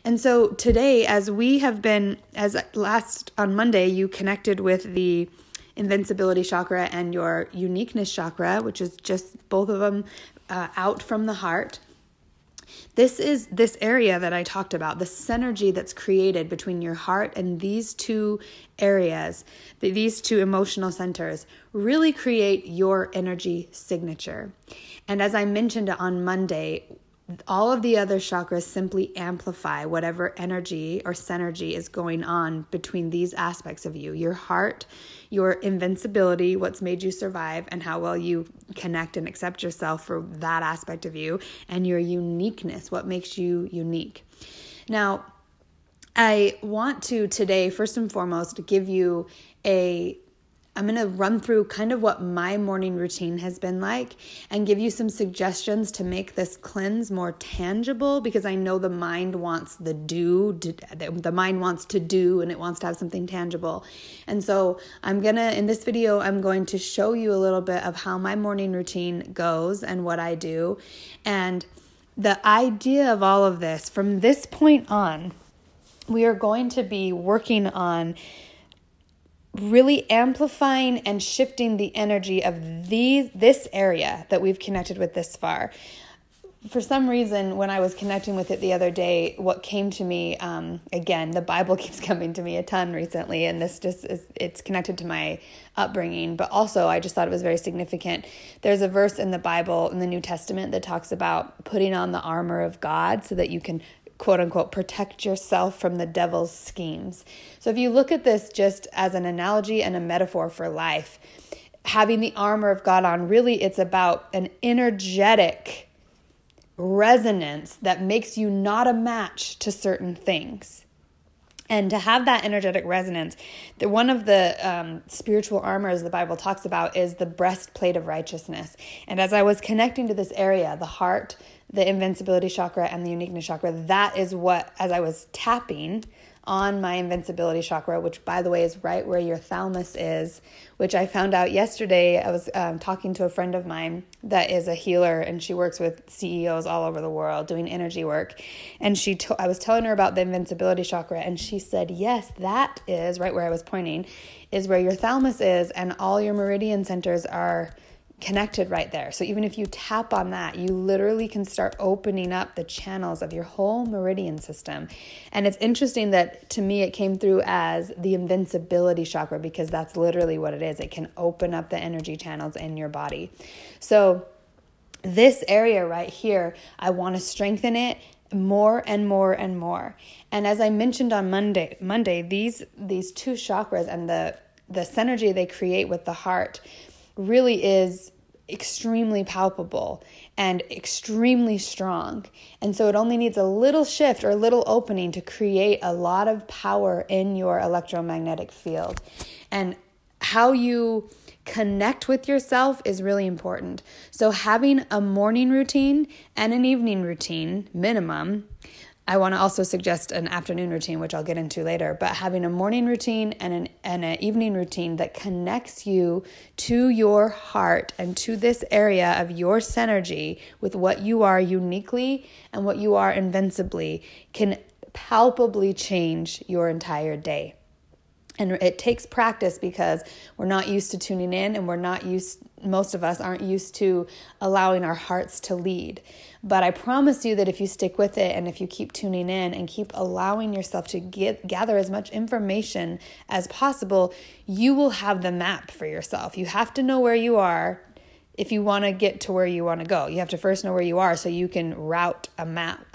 And so today, as last on Monday, you connected with the invincibility chakra and your uniqueness chakra, which is just both of them out from the heart. This is this area that I talked about, the synergy that's created between your heart and these two areas, these two emotional centers, really create your energy signature. And as I mentioned on Monday, all of the other chakras simply amplify whatever energy or synergy is going on between these aspects of you. Your heart, your invincibility, what's made you survive, and how well you connect and accept yourself for that aspect of you, and your uniqueness, what makes you unique. Now, I want to today, first and foremost, give you I'm going to run through kind of what my morning routine has been like and give you some suggestions to make this cleanse more tangible, because I know the mind wants the mind wants to do, and it wants to have something tangible. And so in this video, I'm going to show you a little bit of how my morning routine goes and what I do. And the idea of all of this, from this point on, we are going to be working on really amplifying and shifting the energy of this area that we've connected with this far. For some reason, when I was connecting with it the other day, what came to me, again, the Bible keeps coming to me a ton recently, and it's connected to my upbringing, but also I just thought it was very significant. There's a verse in the Bible, in the New Testament, that talks about putting on the armor of God so that you can, quote unquote, protect yourself from the devil's schemes. So if you look at this just as an analogy and a metaphor for life, having the armor of God on, really it's about an energetic resonance that makes you not a match to certain things. And to have that energetic resonance, one of the spiritual armors the Bible talks about is the breastplate of righteousness. And as I was connecting to this area, the heart, the invincibility chakra, and the uniqueness chakra, that is what, as I was tapping on my invincibility chakra, which, by the way, is right where your thalamus is, which I found out yesterday. I was talking to a friend of mine that is a healer, and she works with CEOs all over the world doing energy work. And I was telling her about the invincibility chakra, and she said, yes, that is right where I was pointing, is where your thalamus is, and all your meridian centers are connected right there. So even if you tap on that, you literally can start opening up the channels of your whole meridian system. And it's interesting that, to me, it came through as the invincibility chakra, because that's literally what it is. It can open up the energy channels in your body. So this area right here, I want to strengthen it more and more and more. And as I mentioned on Monday, these two chakras and the synergy they create with the heart really is extremely palpable and extremely strong. And so it only needs a little shift or a little opening to create a lot of power in your electromagnetic field. And how you connect with yourself is really important. So having a morning routine and an evening routine, minimum. I want to also suggest an afternoon routine, which I'll get into later, but having a morning routine and an evening routine that connects you to your heart and to this area of your synergy with what you are uniquely and what you are invincibly can palpably change your entire day. And it takes practice, because we're not used to tuning in, and most of us aren't used to allowing our hearts to lead. But I promise you that if you stick with it, and if you keep tuning in and keep allowing yourself to gather as much information as possible, you will have the map for yourself. You have to know where you are if you want to get to where you want to go. You have to first know where you are so you can route a map,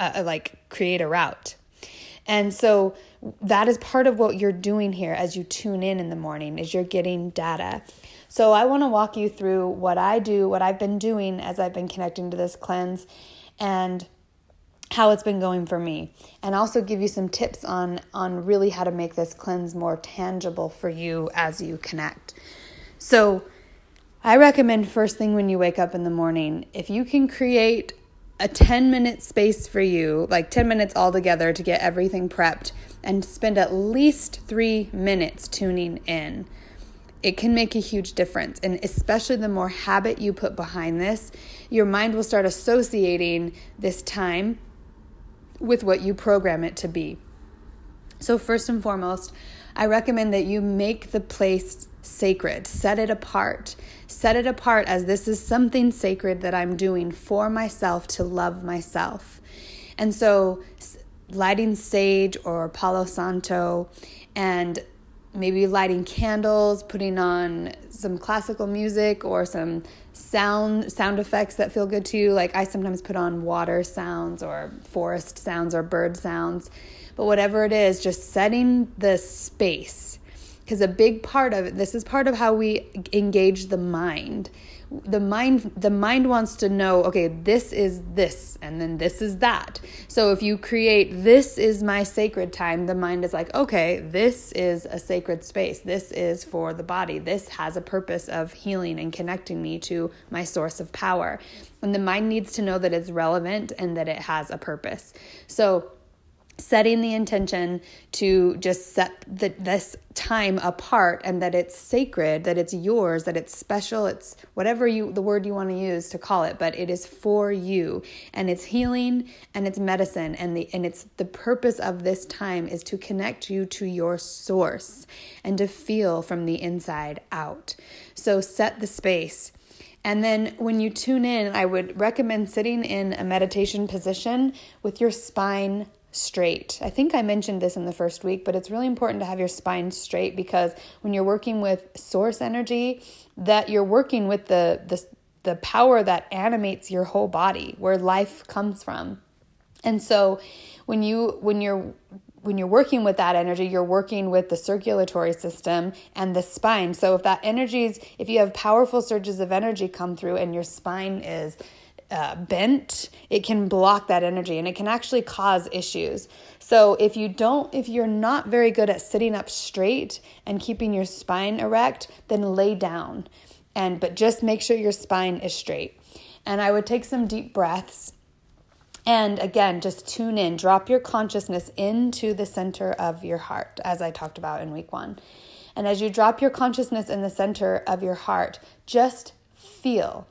create a route. And so that is part of what you're doing here as you tune in the morning, is you're getting data. So I want to walk you through what I do, what I've been doing as I've been connecting to this cleanse, and how it's been going for me. And also give you some tips on really how to make this cleanse more tangible for you as you connect. So I recommend first thing when you wake up in the morning, if you can create a 10-minute space for you, like 10 minutes altogether to get everything prepped, and spend at least 3 minutes tuning in, it can make a huge difference. And especially the more habit you put behind this, your mind will start associating this time with what you program it to be. So first and foremost, I recommend that you make the place sacred. Set it apart. Set it apart as this is something sacred that I'm doing for myself to love myself. And so lighting sage or Palo Santo and maybe lighting candles, putting on some classical music or some sound effects that feel good to you. Like I sometimes put on water sounds or forest sounds or bird sounds. But whatever it is, just setting the space. Because a big part of it, this is part of how we engage the mind. The mind wants to know, okay, this is this, and then this is that. So if you create, this is my sacred time, the mind is like, okay, this is a sacred space. This is for the body. This has a purpose of healing and connecting me to my source of power. And the mind needs to know that it's relevant and that it has a purpose. So setting the intention to just set this time apart and that it's sacred, that it's yours, that it's special, it's whatever the word you want to use to call it, but it is for you and it's healing and it's medicine and it's the purpose of this time is to connect you to your source and to feel from the inside out. So set the space. And then when you tune in, I would recommend sitting in a meditation position with your spine straight. I think I mentioned this in the first week, but it's really important to have your spine straight because when you're working with source energy, that you're working with the power that animates your whole body, where life comes from. And so when you're working with that energy, you're working with the circulatory system and the spine. So if you have powerful surges of energy come through and your spine is bent, it can block that energy and it can actually cause issues. So if you're not very good at sitting up straight and keeping your spine erect, then lay down but just make sure your spine is straight. And I would take some deep breaths. And again, just tune in, drop your consciousness into the center of your heart, as I talked about in week 1. And as you drop your consciousness in the center of your heart, just feel.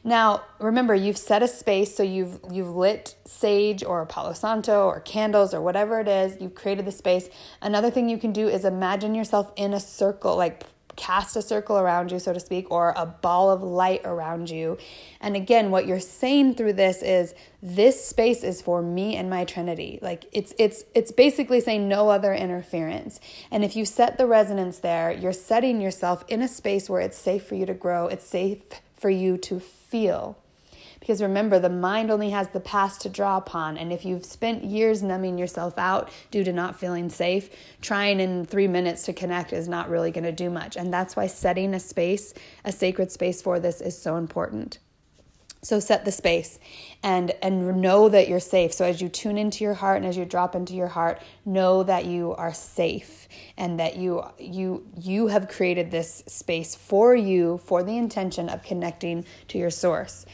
Now, remember, you've set a space, so you've lit sage or Palo Santo or candles or whatever it is. You've created the space. Another thing you can do is imagine yourself in a circle, like cast a circle around you, so to speak, or a ball of light around you. And again, what you're saying through this is, this space is for me and my Trinity. Like it's basically saying no other interference. And if you set the resonance there, you're setting yourself in a space where it's safe for you to grow. It's safe for you to feel. Because remember, the mind only has the past to draw upon. And if you've spent years numbing yourself out due to not feeling safe, trying in 3 minutes to connect is not really going to do much. And that's why setting a sacred space for this is so important. So set the space and know that you're safe. So as you tune into your heart and as you drop into your heart, know that you are safe and that you have created this space for you for the intention of connecting to your source.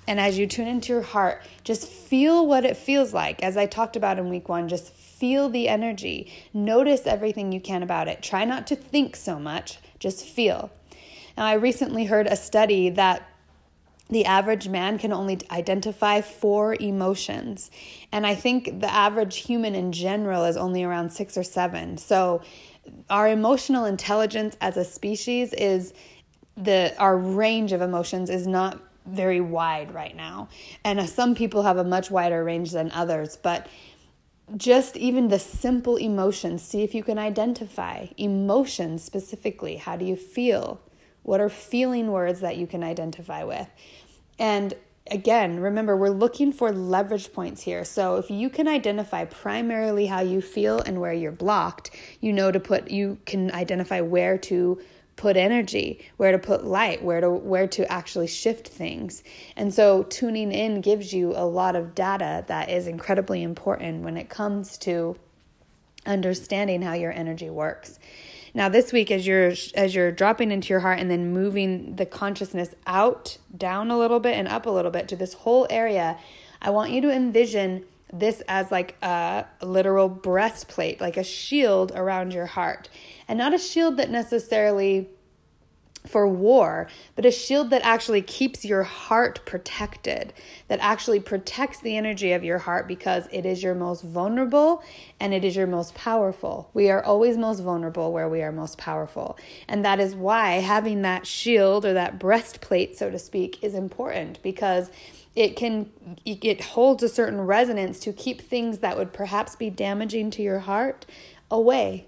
And as you tune into your heart, just feel what it feels like. As I talked about in week 1, just feel the energy. Notice everything you can about it. Try not to think so much, just feel. Now, I recently heard a study that the average man can only identify 4 emotions. And I think the average human in general is only around 6 or 7. So our emotional intelligence as a species our range of emotions is not very wide right now. And some people have a much wider range than others, but just even the simple emotions, see if you can identify emotions specifically. How do you feel? What are feeling words that you can identify with? And again, remember, we're looking for leverage points here. So if you can identify primarily how you feel and where you're blocked, you can identify where to put energy, where to put light, where to actually shift things. And so tuning in gives you a lot of data that is incredibly important when it comes to understanding how your energy works. Now this week, as you're dropping into your heart and then moving the consciousness out, down a little bit and up a little bit to this whole area, I want you to envision this as like a literal breastplate, like a shield around your heart. And not a shield that necessarily for war, but a shield that actually keeps your heart protected, that actually protects the energy of your heart, because it is your most vulnerable and it is your most powerful. We are always most vulnerable where we are most powerful. And that is why having that shield, or that breastplate, so to speak, is important, because it holds a certain resonance to keep things that would perhaps be damaging to your heart away.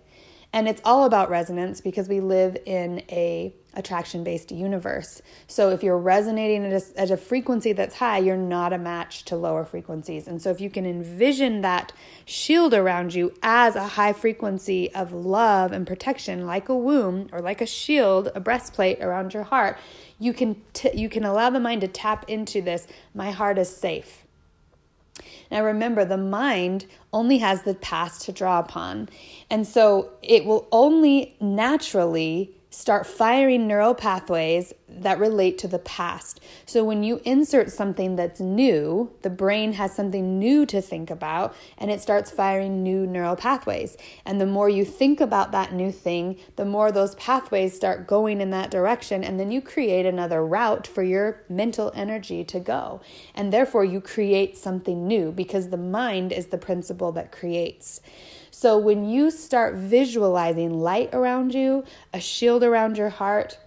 And it's all about resonance, because we live in a attraction-based universe. So if you're resonating at a frequency that's high, you're not a match to lower frequencies. And so if you can envision that shield around you as a high frequency of love and protection, like a womb or like a shield, a breastplate around your heart, you can allow the mind to tap into this, my heart is safe. Now remember, the mind only has the past to draw upon. And so it will only naturally start firing neural pathways that relate to the past. So when you insert something that's new, the brain has something new to think about, and it starts firing new neural pathways. And the more you think about that new thing, the more those pathways start going in that direction, and then you create another route for your mental energy to go. And therefore you create something new, because the mind is the principle that creates. So when you start visualizing light around you, a shield around your heart,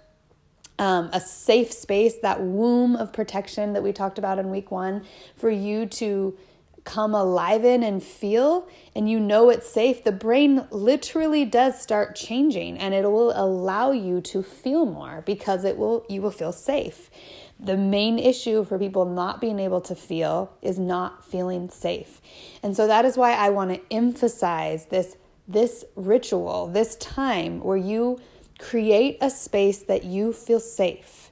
a safe space, that womb of protection that we talked about in week 1, for you to come alive in and feel, and you know it's safe, the brain literally does start changing, and it will allow you to feel more, because you will feel safe. The main issue for people not being able to feel is not feeling safe. And so that is why I want to emphasize this ritual, this time where you create a space that you feel safe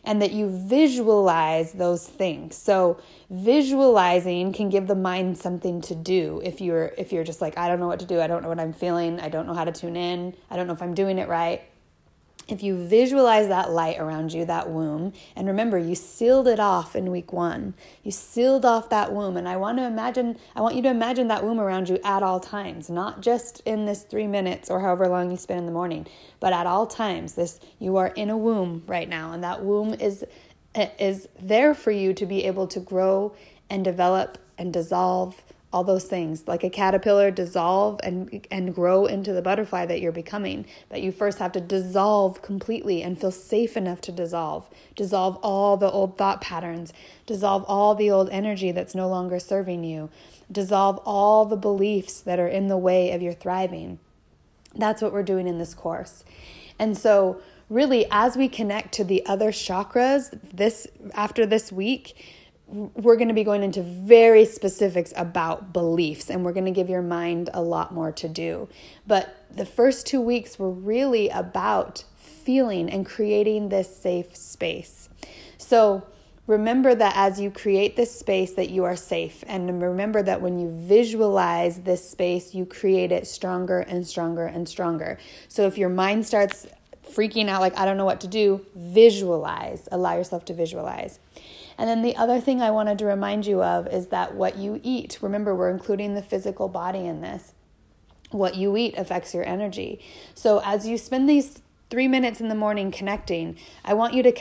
and that you visualize those things. So visualizing can give the mind something to do. If you're just like, I don't know what to do, I don't know what I'm feeling, I don't know how to tune in, I don't know if I'm doing it right. If you visualize that light around you, that womb, and remember, you sealed it off in week 1. You sealed off that womb, and I want you to imagine that womb around you at all times, not just in this 3 minutes or however long you spend in the morning, but at all times. You are in a womb right now, and that womb is there for you to be able to grow and develop and dissolve, all those things, like a caterpillar, dissolve and grow into the butterfly that you're becoming. But you first have to dissolve completely and feel safe enough to dissolve. Dissolve all the old thought patterns. Dissolve all the old energy that's no longer serving you. Dissolve all the beliefs that are in the way of your thriving. That's what we're doing in this course. And so really, as we connect to the other chakras after this week, we're going to be going into very specifics about beliefs, and we're going to give your mind a lot more to do. But the first 2 weeks were really about feeling and creating this safe space. So remember that as you create this space, that you are safe. And remember that when you visualize this space, you create it stronger and stronger and stronger. So if your mind starts freaking out, like, I don't know what to do, visualize. Allow yourself to visualize. And then the other thing I wanted to remind you of is that what you eat, remember, we're including the physical body in this. What you eat affects your energy. So as you spend these 3 minutes in the morning connecting, I want you to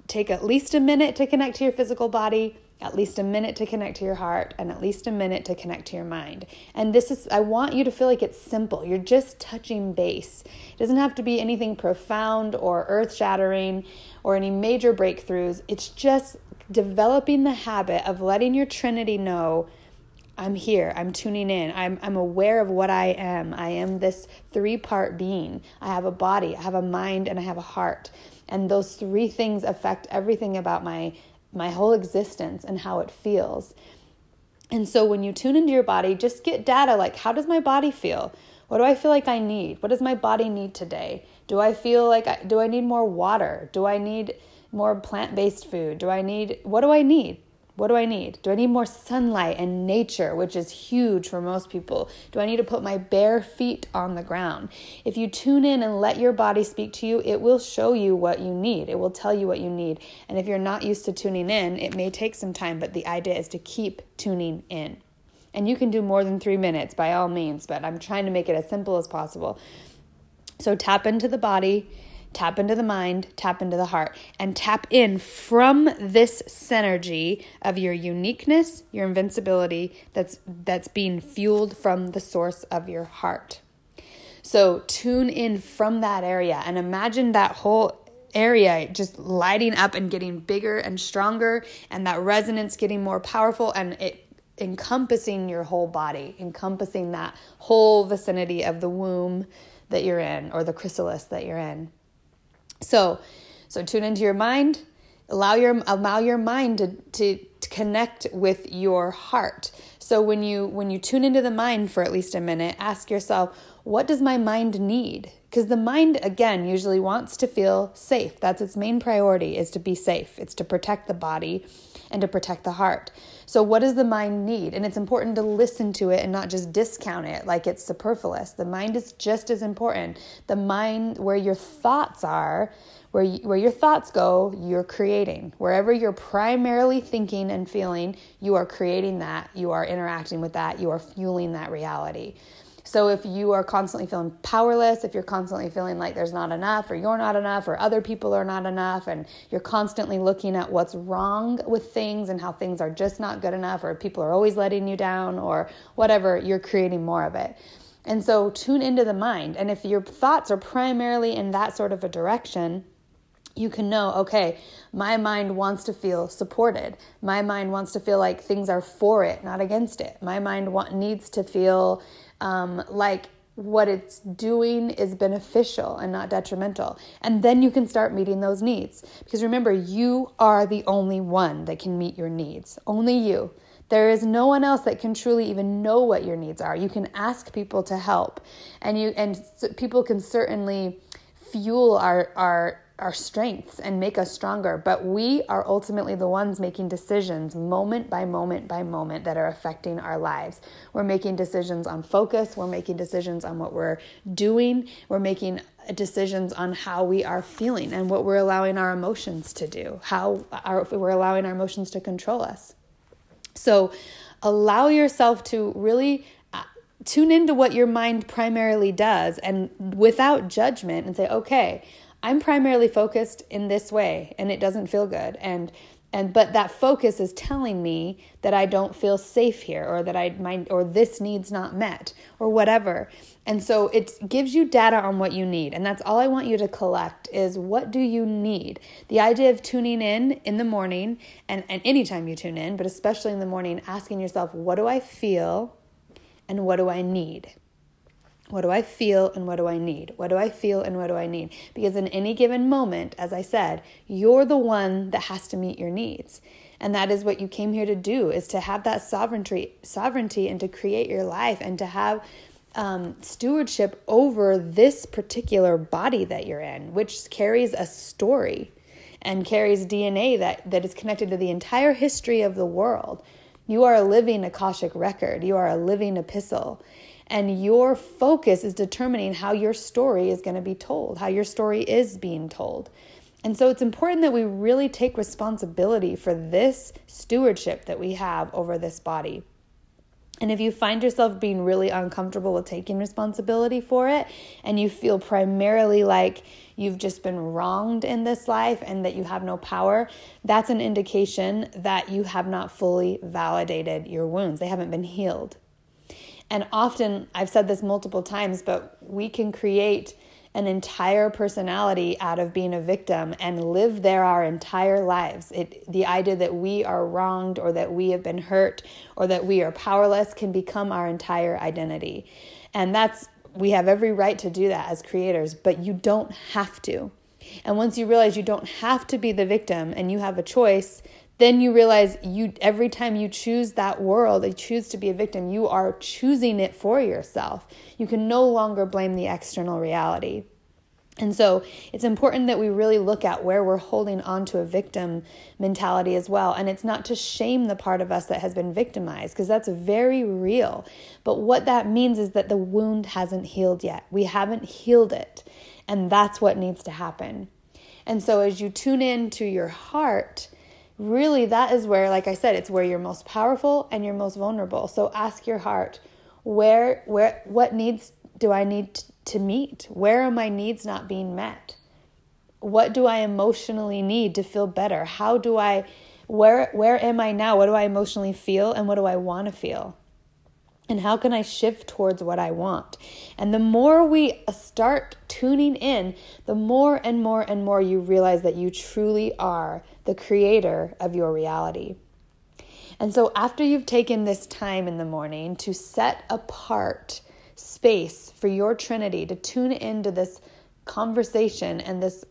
take at least a minute to connect to your physical body, at least a minute to connect to your heart, and at least a minute to connect to your mind. And I want you to feel like it's simple. You're just touching base. It doesn't have to be anything profound or earth-shattering or any major breakthroughs. It's just developing the habit of letting your Trinity know, I'm here, I'm tuning in, I'm aware of what I am. I am this 3-part being. I have a body, I have a mind, and I have a heart. And those 3 things affect everything about my whole existence and how it feels. And so when you tune into your body, just get data like, how does my body feel? What do I feel like I need? What does my body need today? Do I feel like, do I need more water? Do I need more plant-based food? What do I need? What do I need? Do I need more sunlight and nature, which is huge for most people? Do I need to put my bare feet on the ground? If you tune in and let your body speak to you, it will show you what you need. It will tell you what you need. And if you're not used to tuning in, it may take some time, but the idea is to keep tuning in. And you can do more than 3 minutes by all means, but I'm trying to make it as simple as possible. So tap into the body, tap into the mind, tap into the heart, and tap in from this synergy of your uniqueness, your invincibility that's being fueled from the source of your heart. So tune in from that area and imagine that whole area just lighting up and getting bigger and stronger, and that resonance getting more powerful, and it encompassing your whole body, encompassing that whole vicinity of the womb that you're in, or the chrysalis that you're in. So tune into your mind, allow your mind to connect with your heart. So when you tune into the mind for at least a minute, ask yourself, what does my mind need? Because the mind, again, usually wants to feel safe. That's its main priority, is to be safe. It's to protect the body and to protect the heart. So what does the mind need? And it's important to listen to it and not just discount it like it's superfluous. The mind is just as important. The mind, where your thoughts are, where your thoughts go, you're creating. Wherever you're primarily thinking and feeling, you are creating that. You are interacting with that. You are fueling that reality. So if you are constantly feeling powerless, if you're constantly feeling like there's not enough, or you're not enough, or other people are not enough, and you're constantly looking at what's wrong with things and how things are just not good enough, or people are always letting you down, or whatever, you're creating more of it. And so tune into the mind. And if your thoughts are primarily in that sort of a direction, you can know, okay, my mind wants to feel supported. My mind wants to feel like things are for it, not against it. My mind needs to feel like what it's doing is beneficial and not detrimental. And then you can start meeting those needs. Because remember, you are the only one that can meet your needs. Only you. There is no one else that can truly even know what your needs are. You can ask people to help, and people can certainly fuel our strengths and make us stronger, but we are ultimately the ones making decisions moment by moment by moment that are affecting our lives. We're making decisions on focus. We're making decisions on what we're doing. We're making decisions on how we are feeling and what we're allowing our emotions to do, we're allowing our emotions to control us. So allow yourself to really tune into what your mind primarily does, and without judgment, and say, okay, I'm primarily focused in this way and it doesn't feel good. But that focus is telling me that I don't feel safe here, or that or this need's not met, or whatever. And so it gives you data on what you need. And that's all I want you to collect, is what do you need? The idea of tuning in the morning, and anytime you tune in, but especially in the morning, asking yourself, what do I feel and what do I need? What do I feel and what do I need? What do I feel and what do I need? Because in any given moment, as I said, you're the one that has to meet your needs. And that is what you came here to do, is to have that sovereignty and to create your life, and to have stewardship over this particular body that you're in, which carries a story and carries DNA that is connected to the entire history of the world. You are a living Akashic record. You are a living epistle. And your focus is determining how your story is going to be told, how your story is being told. And so it's important that we really take responsibility for this stewardship that we have over this body. And if you find yourself being really uncomfortable with taking responsibility for it, and you feel primarily like you've just been wronged in this life and that you have no power, that's an indication that you have not fully validated your wounds. They haven't been healed. And often, I've said this multiple times, but we can create an entire personality out of being a victim and live there our entire lives. The idea that we are wronged, or that we have been hurt, or that we are powerless can become our entire identity. And we have every right to do that as creators, but you don't have to. And once you realize you don't have to be the victim and you have a choice, then you realize every time you choose that world, you choose to be a victim, you are choosing it for yourself. You can no longer blame the external reality. And so it's important that we really look at where we're holding on to a victim mentality as well. And it's not to shame the part of us that has been victimized, because that's very real. But what that means is that the wound hasn't healed yet. We haven't healed it. And that's what needs to happen. And so as you tune in to your heart, really, that is where, like I said, it's where you're most powerful and you're most vulnerable. So ask your heart, what needs do I need to meet? Where are my needs not being met? What do I emotionally need to feel better? Where am I now? What do I emotionally feel and what do I want to feel? And how can I shift towards what I want? And the more we start tuning in, the more and more and more you realize that you truly are the creator of your reality. And so after you've taken this time in the morning to set apart space for your Trinity, to tune into this conversation and this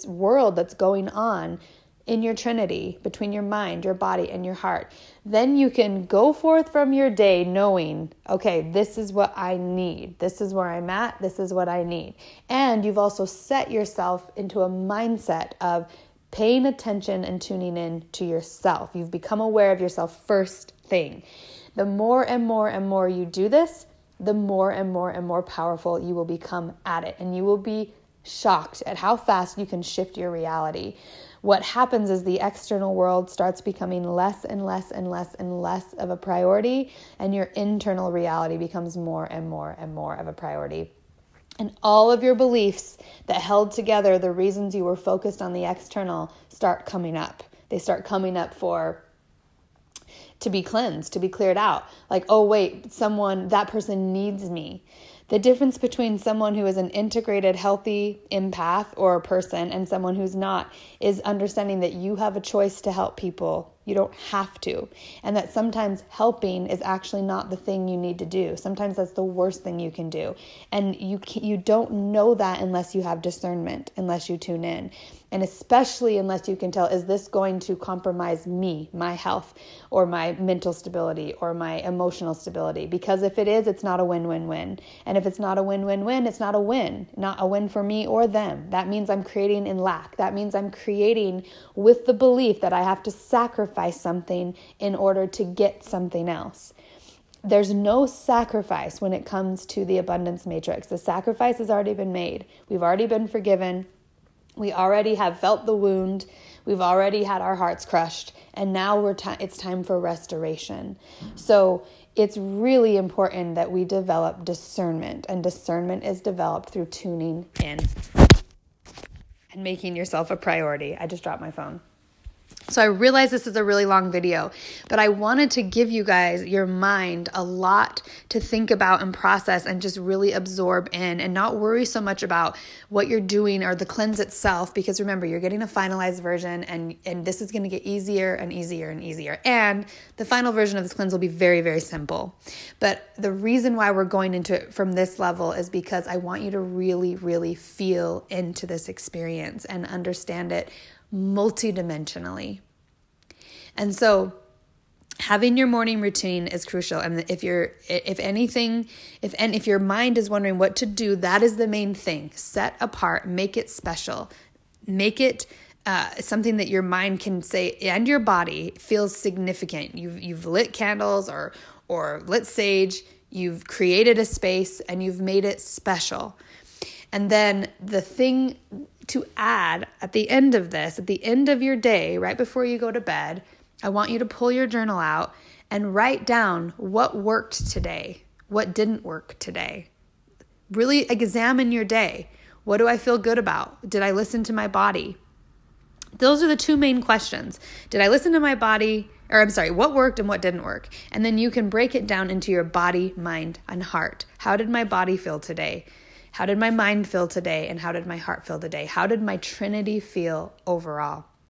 world that's going on in your Trinity, between your mind, your body, and your heart, then you can go forth from your day knowing, okay, this is what I need. This is where I'm at. This is what I need. And you've also set yourself into a mindset of paying attention and tuning in to yourself. You've become aware of yourself first thing. The more and more and more you do this, the more and more and more powerful you will become at it. And you will be shocked at how fast you can shift your reality. What happens is the external world starts becoming less and less and less and less of a priority, and your internal reality becomes more and more and more of a priority. And all of your beliefs that held together the reasons you were focused on the external start coming up. They start coming up to be cleansed, to be cleared out. Like, oh wait, that person needs me. The difference between someone who is an integrated, healthy empath or a person and someone who's not is understanding that you have a choice to help people. You don't have to. And that sometimes helping is actually not the thing you need to do. Sometimes that's the worst thing you can do. And you don't know that unless you have discernment, unless you tune in. And especially unless you can tell, is this going to compromise me, my health, or my mental stability, or my emotional stability? Because if it is, it's not a win-win-win. And if it's not a win-win-win, it's not a win. Not a win for me or them. That means I'm creating in lack. That means I'm creating with the belief that I have to sacrifice something in order to get something else. There's no sacrifice when it comes to the abundance matrix. The sacrifice has already been made. We've already been forgiven. We already have felt the wound. We've already had our hearts crushed. And now it's time for restoration. So it's really important that we develop discernment. And discernment is developed through tuning in and making yourself a priority. I just dropped my phone. So I realize this is a really long video, but I wanted to give you guys, your mind, a lot to think about and process and just really absorb in and not worry so much about what you're doing or the cleanse itself, because remember, you're getting a finalized version and this is going to get easier and easier and easier. And the final version of this cleanse will be very, very simple. But the reason why we're going into it from this level is because I want you to really, really feel into this experience and understand it multidimensionally. And so having your morning routine is crucial. And if your mind is wondering what to do, that is the main thing. Set apart, make it special, make it something that your mind can say and your body feels significant. You've lit candles or lit sage, you've created a space and you've made it special. And then the thing to add at the end of this, at the end of your day, right before you go to bed, I want you to pull your journal out and write down what worked today, what didn't work today. Really examine your day. What do I feel good about? Did I listen to my body? Those are the two main questions. Did I listen to my body? What worked and what didn't work? And then you can break it down into your body, mind, and heart. How did my body feel today? How did my mind feel today? And how did my heart feel today? How did my Trinity feel overall?